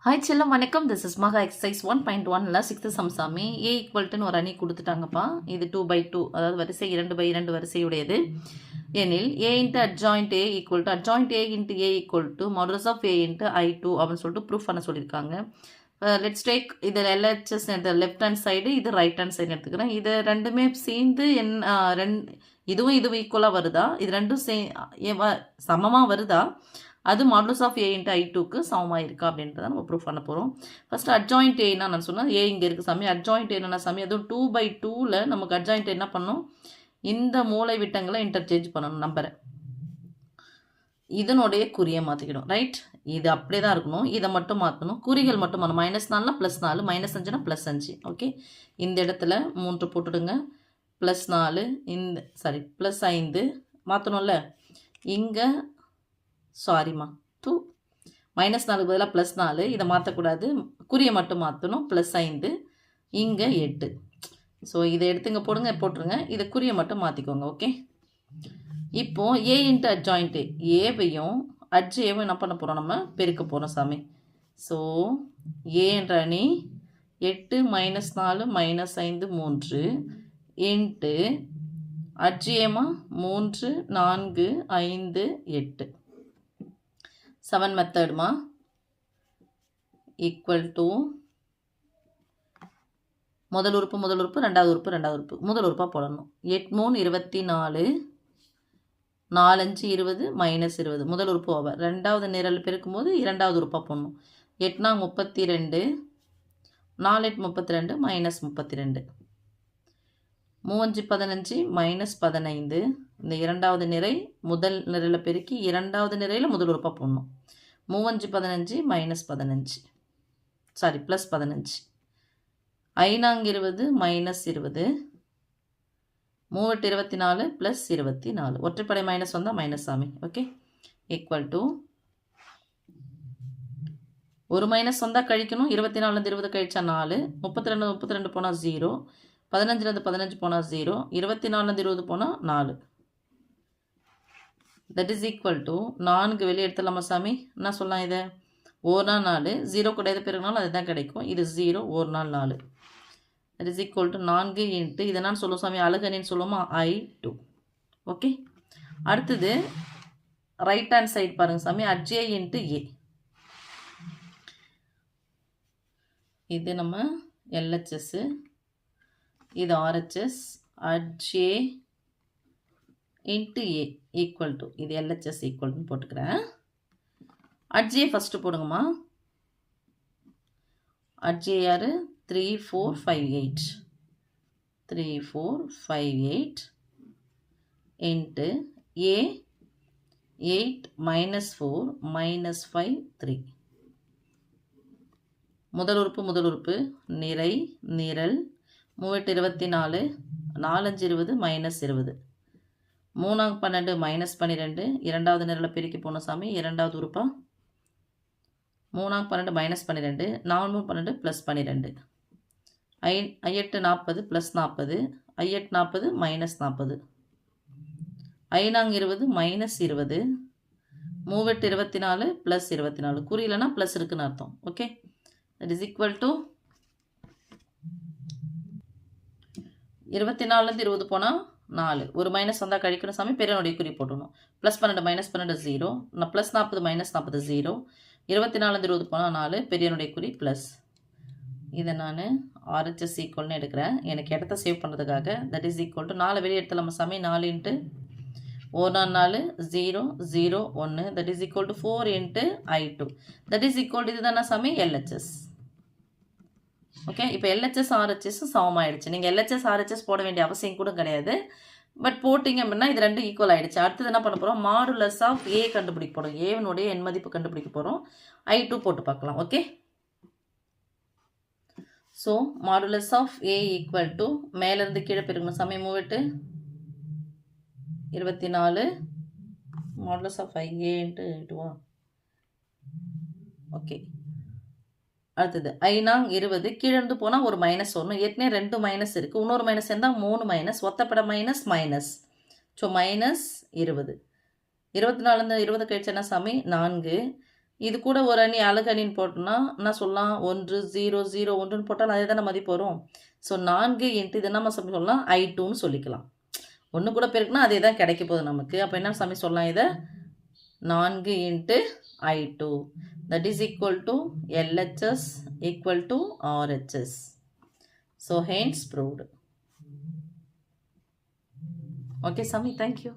Hi செல்லம் வணக்கம். This is மகா எக்ஸசைஸ் 1.1ல 6th சம் சாமி ஏ ஈக்குவல்ட்டுன்னு ஒரு அணி கொடுத்துட்டாங்கப்பா. இது 2/2, அதாவது வரிசை 2/2 வரிசையுடையது. எனில் A into adjoint A equal to adjoint A into A equal to modulus of A into I2 அப்படின்னு சொல்லிட்டு ப்ரூஃப் பண்ண சொல்லியிருக்காங்க. லெட்ஸ் டேக் இது LHS இந்த லெஃப்ட் ஹேண்ட் சைடு, இது ரைட் ஹேண்ட் சைடு எடுத்துக்கிறேன். இது ரெண்டுமே சேர்ந்து இதுவும் ஈக்குவலாக வருதா, இது ரெண்டும் சமமாக வருதா, அது மாடுலஸ் ஆஃப் ஏ இன்ட்டு I2க்கு சமமாக இருக்கா அப்படின்றத நம்ம ப்ரூஃப் பண்ண போகிறோம். ஃபஸ்ட்டு அட்ஜாயிண்ட் ஏன்னா நான் சொன்னேன், ஏ இங்கே இருக்குது சாமி. அட்ஜாயிண்ட் என்னென்ன சாமி, அதுவும் 2/2ல் நமக்கு அட்ஜாயிண்ட் என்ன பண்ணணும், இந்த மூளை விட்டங்களை இன்டர்சேஞ்ச் பண்ணணும் நம்பரை. இதனுடைய குறியை மாற்றிக்கணும். ரைட், இது அப்படியே தான் இருக்கணும், இதை மட்டும் மாற்றணும். குறிகள் மட்டும் பண்ணணும். -4னா +4, -5னா +5. ஓகே, இந்த இடத்துல 3 போட்டுடுங்க. +4 இந்த +5 மாற்றணும்ல. இங்கே சாரிம்மா -4க்கு பதிலாக +4, இதை மாற்றக்கூடாது, குறியை மட்டும் மாற்றணும். +5 இங்கே 8. ஸோ இதை எடுத்துங்க போடுங்க, போட்டுருங்க. இதை குறியை மட்டும் மாற்றிக்கோங்க. ஓகே, இப்போது ஏ இன்ட்டு அட்ஜாயிண்ட் ஏவையும் அட்ஜேவும் என்ன பண்ண போகிறோம், நம்ம பெருக்க போகிறோம் சாமி. ஸோ ஏ என்ற அணி 8 -4 -5 3 இன்ட்டு அட்ஜேமா 3 4 5 8 7 மெத்தட்மா ஈக்குவல் டு முதல் உறுப்பு ரெண்டாவது உறுப்பு முதல் உறுப்பாக போடணும். 8 3 24 4 5 20 -20 முதல் உறுப்பு ஓவர். ரெண்டாவது நிரல் பெருக்கும்போது இரண்டாவது உறுப்பாக போடணும். 8 4 32 4 8 32 -32 3 5 15 -15. இந்த இரண்டாவது நிறை முதல் நிரையில் பெருக்கி இரண்டாவது நிரையில் முதல் உறுப்பாக போடணும். 3 5 15 -15 சாரி +15. 5 20 -20 3 24 +24. ஒற்றைப்படை மைனஸ் வந்தால் மைனஸ் சாமி. ஓகே, ஈக்குவல் டு ஒரு மைனஸ் வந்தால் கழிக்கணும். 24 20 கழிச்சா 4, 32 போனால் 0, 15 15 போனால் 0, 24 20 போனால் 4. தட் இஸ் ஈக்குவல் டு 4 வெளியே எடுத்துடலாமா சாமி. என்ன சொல்லலாம், இதை 1 நாள் 4 0 கூட எது பெருக்கினாலும் அதுதான் கிடைக்கும். இது 0 1 நாள் 4. That is equal to 4 into இதை நான் சொல்லுவோம் சாமி, அழகணின்னு சொல்லுவோமா, I2. ஓகே, அடுத்தது ரைட் ஹேண்ட் சைடு பாருங்கள் சாமி, அட்ஜே இன்ட்டு ஏ. இது நம்ம LHS, இது RHS. அட்ஜே into A equal to இது LHS ஈக்குவல்னு போட்டுக்கிறேன். அட்ஜே ஃபஸ்ட்டு போடுங்கம்மா. அட்ஜே யார், 3 4 5 8 3 4 5 8 இன்ட்டு ஏ 8 -4 -5 3. முதல் உறுப்பு நிறை நிரல் 3 24 4 5 20 -20 3 12 -12. இரண்டாவது நிரலை பெருக்கி போன சாமி, இரண்டாவது உறுப்பா 3 12 -12 4 12 +12 I8 40 +40 I8 40 -40 5 20 -20 3 24 +24. குறியிலனா ப்ளஸ் இருக்குன்னு அர்த்தம். Okay, that is equal to 24 20 போனால் 4, ஒரு மைனஸ் வந்தால் கழிக்கணும் சாமி, பெரியனுடைய குறி போட்டணும். +12 -12 0, +40 -40 0, 24 20 போனால் 4, பெரியனுடைய குறி ப்ளஸ். இதை நான் RHS ஈக்குவல்னு எடுக்கிறேன், எனக்கு இடத்த சேவ் பண்ணுறதுக்காக. தட் இஸ் ஈக்குவல் டு 4 வெளியே எடுத்துலாமா சாமி, 4 into 1 4 0 0 1, that is equal to 4 into I2. That is equal to இதுதானா சாமி LHS. ஓகே, இப்போ LHS RHS சமமாயிடுச்சு. நீங்கள் LHS RHS போட வேண்டிய அவசியம் கூட கிடையாது, பட் போட்டிங்க அப்படின்னா இது ரெண்டும் ஈக்குவல் ஆகிடுச்சு. அடுத்தது என்ன பண்ண போகிறோம், மாடுலஸ் ஆஃப் ஏ கண்டுபிடிக்க போகிறோம். ஏவனுடைய எண் மதிப்பு கண்டுபிடிக்க போகிறோம். I2 போட்டு பார்க்கலாம். Okay, so modulus of A equal to மேலேருந்து கீழே பெருக்கணும் சாமி. 3 24 modulus of A into 2. Okay, அடுத்தது 5 20 கீழே இருந்து போனால் ஒரு -1, ஏற்கனவே 2 மைனஸ் இருக்குது, இன்னொரு மைனஸ் இருந்தால் 3 மைனஸ், ஒத்தப்பட மைனஸ். ஸோ -20 24 20 கழிச்சா சாமி 4, இது கூட ஒரு அணி அலகு அணின்னு போட்டோம்னா என்ன சொல்லலாம், 1 0 0 1ன்னு போட்டால் அதே தானே மதிப்பு வரும். ஸோ 4 இன்ட்டு இது என்ன சமயம் சொல்லலாம், I2ன்னு சொல்லிக்கலாம். 1 கூட பெருக்குனா அதே தான் கிடைக்க போகுது நமக்கு. அப்போ என்ன சமயம் சொல்லலாம், இதை 4 into I2 that is equal to LHS equal to RHS. So hence proved. Okay Sami, thank you.